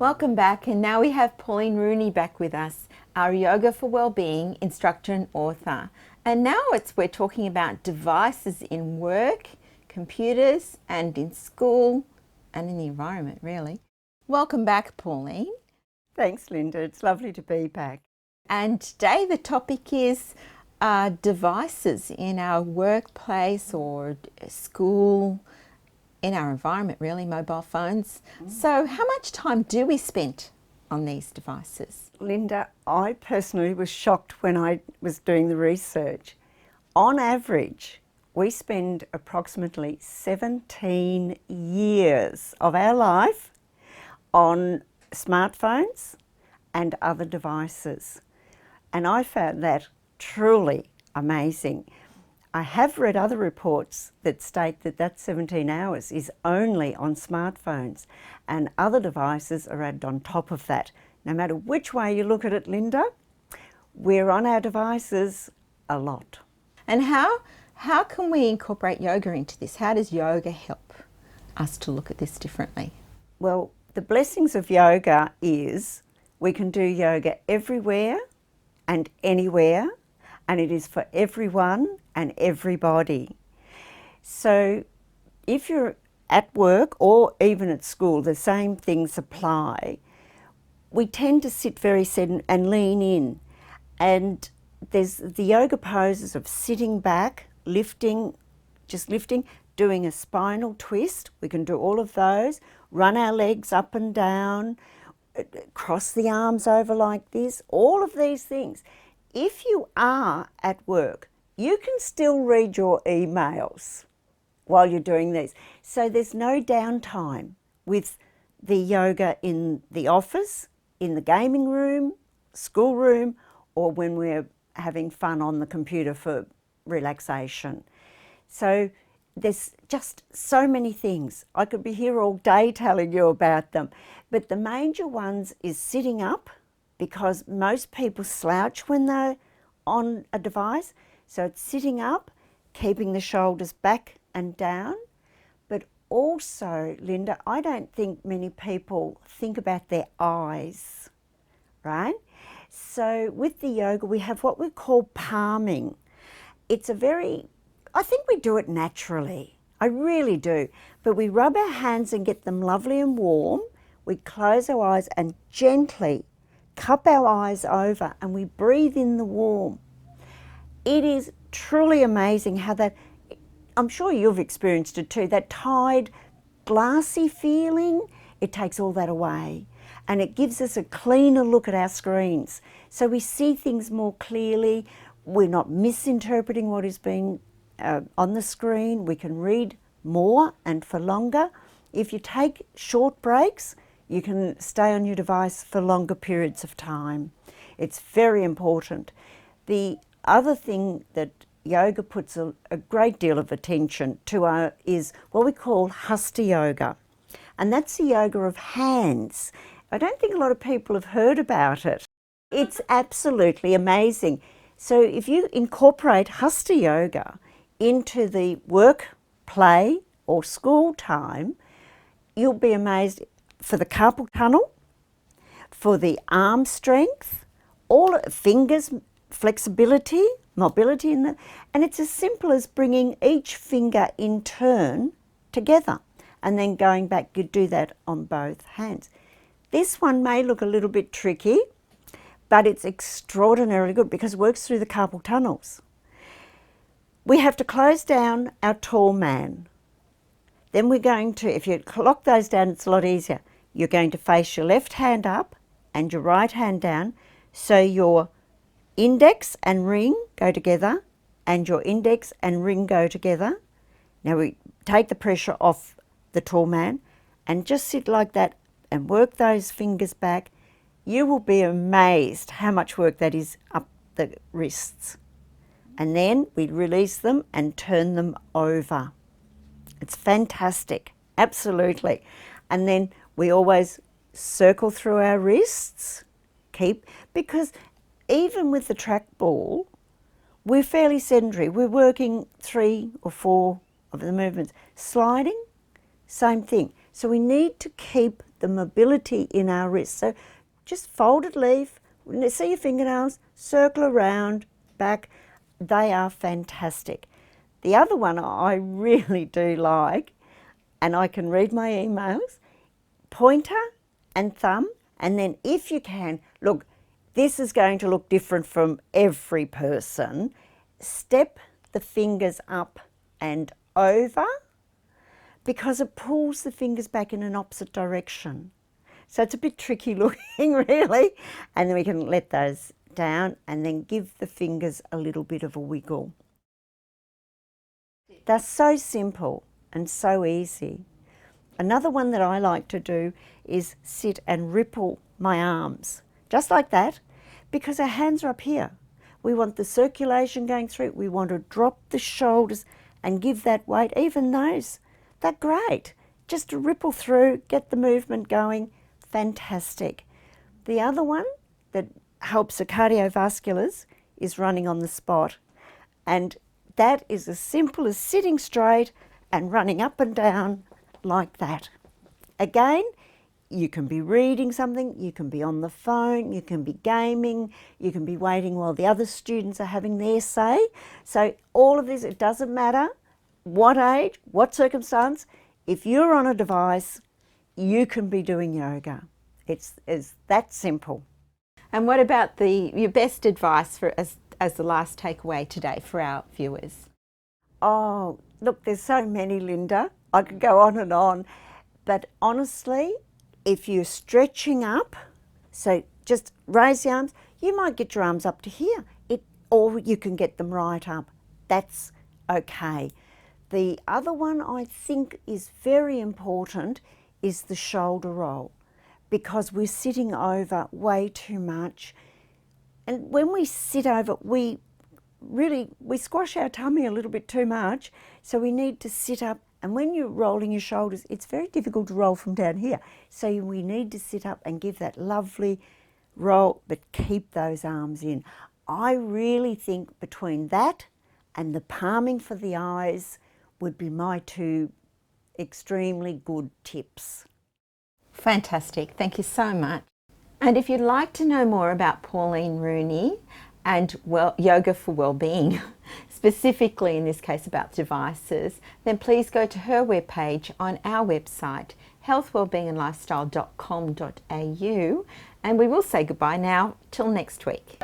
Welcome back, and now we have Pauline Rooney back with us, our Yoga for Wellbeing instructor and author. And now we're talking about devices in work, computers, and in school, and in the environment, really. Welcome back, Pauline. Thanks, Linda. It's lovely to be back. And today the topic is devices in our workplace or school, in our environment, really, mobile phones. So how much time do we spend on these devices? Linda, I personally was shocked when I was doing the research. On average, we spend approximately 17 years of our life on smartphones and other devices. And I found that truly amazing. I have read other reports that state that that 17 hours is only on smartphones, and other devices are added on top of that. No matter which way you look at it, Linda, we're on our devices a lot. And how can we incorporate yoga into this? How does yoga help us to look at this differently? Well, the blessings of yoga is we can do yoga everywhere and anywhere, and it is for everyone and everybody. So if you're at work or even at school, the same things apply. We tend to sit very sedentary and lean in, and there's the yoga poses of sitting back, lifting, doing a spinal twist. We can do all of those, run our legs up and down, cross the arms over like this, all of these things. If you are at work, you can still read your emails while you're doing these. So there's no downtime with the yoga in the office, in the gaming room, schoolroom, or when we're having fun on the computer for relaxation. So there's just so many things. I could be here all day telling you about them. But the major ones is sitting up, because most people slouch when they're on a device. So it's sitting up, keeping the shoulders back and down. But also, Linda, I don't think many people think about their eyes, right? So with the yoga, we have what we call palming. I think we do it naturally. I really do. But we rub our hands and get them lovely and warm. We close our eyes and gently cup our eyes over, and we breathe in the warm. It is truly amazing how that, I'm sure you've experienced it too, that tired, glassy feeling, it takes all that away. And it gives us a cleaner look at our screens. So we see things more clearly. We're not misinterpreting what is being on the screen. We can read more and for longer. If you take short breaks, you can stay on your device for longer periods of time. It's very important. The other thing that yoga puts a great deal of attention to is what we call Hasta yoga. And that's the yoga of hands. I don't think a lot of people have heard about it. It's absolutely amazing. So if you incorporate Hasta yoga into the work, play or school time, you'll be amazed for the carpal tunnel, for the arm strength, all fingers, flexibility, mobility and it's as simple as bringing each finger in turn together and then going back. You do that on both hands. This one may look a little bit tricky, but it's extraordinarily good because it works through the carpal tunnels. We have to close down our tall man. Then we're going to, if you lock those down, it's a lot easier. You're going to face your left hand up and your right hand down, so your index and ring go together and your index and ring go together. Now we take the pressure off the tall man and just sit like that and work those fingers back. You will be amazed how much work that is up the wrists. And then we release them and turn them over. It's fantastic, absolutely. And then we always circle through our wrists, because even with the trackball, we're fairly sedentary. We're working 3 or 4 of the movements. Sliding, same thing. So we need to keep the mobility in our wrists. So just folded leaf, see your fingernails, circle around, back. They are fantastic. The other one I really do like, and I can read my emails, pointer and thumb, and then if you can, look, this is going to look different from every person. Step the fingers up and over because it pulls the fingers back in an opposite direction. So it's a bit tricky looking really. And then we can let those down and then give the fingers a little bit of a wiggle. They're so simple and so easy. Another one that I like to do is sit and ripple my arms, just like that, because our hands are up here. We want the circulation going through. We want to drop the shoulders and give that weight. Even those, they're great. Just to ripple through, get the movement going, fantastic. The other one that helps the cardiovasculars is running on the spot. And that is as simple as sitting straight and running up and down like that. Again, you can be reading something, you can be on the phone, you can be gaming, you can be waiting while the other students are having their say. So all of this, it doesn't matter what age, what circumstance, if you're on a device, you can be doing yoga. It's that simple. And what about your best advice for as the last takeaway today for our viewers? Oh, look, there's so many, Linda. I could go on and on. But honestly, if you're stretching up, so just raise the arms, you might get your arms up to here, or you can get them right up. That's okay. The other one I think is very important is the shoulder roll, because we're sitting over way too much. And when we sit over, we squash our tummy a little bit too much, so we need to sit up. And when you're rolling your shoulders, it's very difficult to roll from down here. So we need to sit up and give that lovely roll, but keep those arms in. I really think between that and the palming for the eyes would be my two extremely good tips. Fantastic. Thank you so much. And if you'd like to know more about Pauline Rooney and yoga for wellbeing, specifically in this case about devices, then please go to her webpage on our website, healthwellbeingandlifestyle.com.au, and we will say goodbye now till next week.